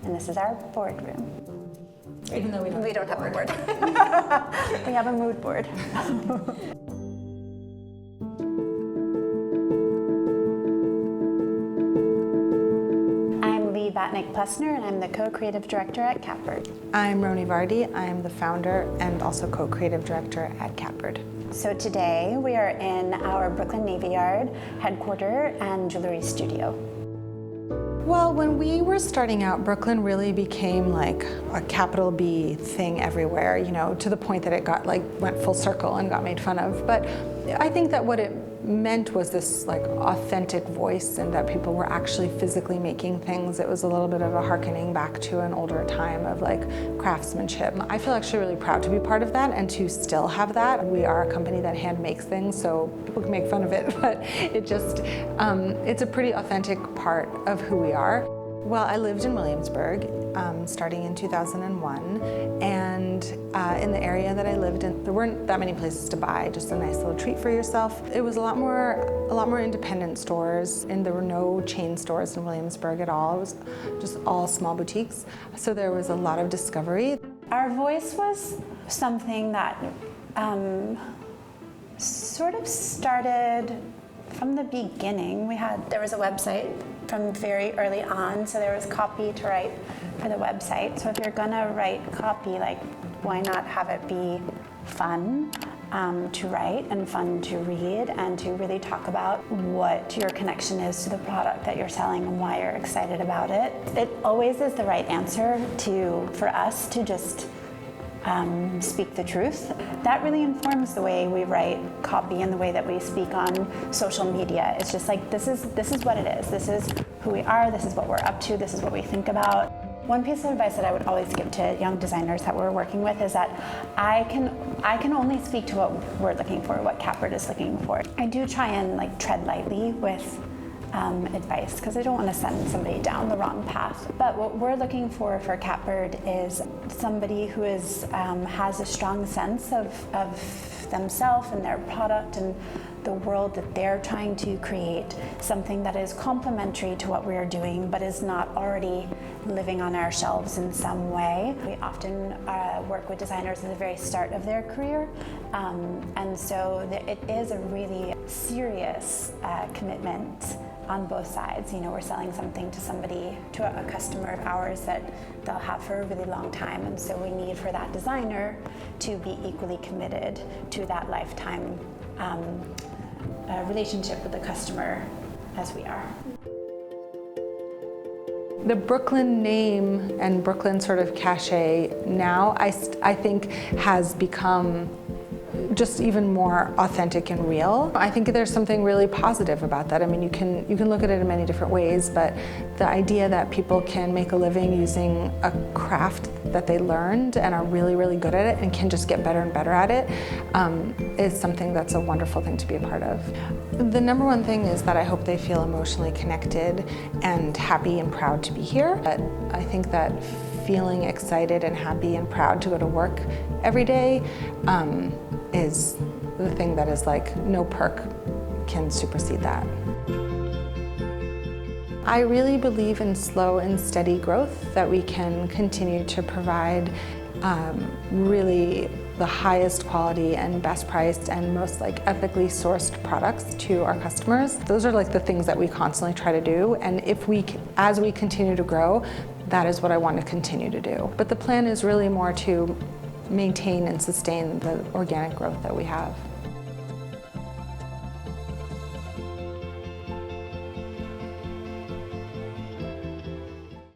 and this is our boardroom. Even though we don't have a board. We have a mood board. I'm Lee Vatnick-Plessner, and I'm the co-creative director at Catbird. I'm Roni Vardi. I'm the founder and also co-creative director at Catbird. So today we are in our Brooklyn Navy Yard headquarter and jewelry studio. Well, when we were starting out, Brooklyn really became like a capital B thing everywhere, you know, to the point that it got went full circle and got made fun of. But I think that what it meant was this authentic voice, and that people were actually physically making things. It was a little bit of a hearkening back to an older time of craftsmanship. I feel actually really proud to be part of that and to still have that. We are a company that hand makes things, so people can make fun of it, but it just, it's a pretty authentic part of who we are. Well, I lived in Williamsburg starting in 2001, and in the area that I lived in, there weren't that many places to buy, just a nice little treat for yourself. It was a lot more independent stores, and there were no chain stores in Williamsburg at all. It was just all small boutiques, so there was a lot of discovery. Our voice was something that sort of started from the beginning. There was a website from very early on, so there was copy to write for the website. So if you're gonna write copy, why not have it be fun to write and fun to read, and to really talk about what your connection is to the product that you're selling and why you're excited about it. It always is the right answer for us to just speak the truth. That really informs the way we write copy and the way that we speak on social media. It's just this is what it is. This is who we are, this is what we're up to, this is what we think about. One piece of advice that I would always give to young designers that we're working with is that I can only speak to what we're looking for, what Catbird is looking for. I do try and tread lightly with advice, because I don't want to send somebody down the wrong path. But what we're looking for Catbird is somebody who has a strong sense of themselves and their product and the world that they're trying to create, something that is complementary to what we are doing, but is not already living on our shelves in some way. We often work with designers at the very start of their career, and so it is a really serious commitment on both sides. You know, we're selling something to a customer of ours that they'll have for a really long time, and so we need for that designer to be equally committed to that lifetime relationship with the customer as we are. The Brooklyn name and Brooklyn sort of cachet now, I think, has become just even more authentic and real. I think there's something really positive about that. I mean, you can look at it in many different ways, but the idea that people can make a living using a craft that they learned and are really, really good at it and can just get better and better at it is something that's a wonderful thing to be a part of. The number one thing is that I hope they feel emotionally connected and happy and proud to be here. But I think that feeling excited and happy and proud to go to work every day is the thing that is no perk can supersede that. I really believe in slow and steady growth, that we can continue to provide really the highest quality and best priced and most ethically sourced products to our customers. Those are the things that we constantly try to do, and as we continue to grow, that is what I want to continue to do. But the plan is really more to maintain and sustain the organic growth that we have.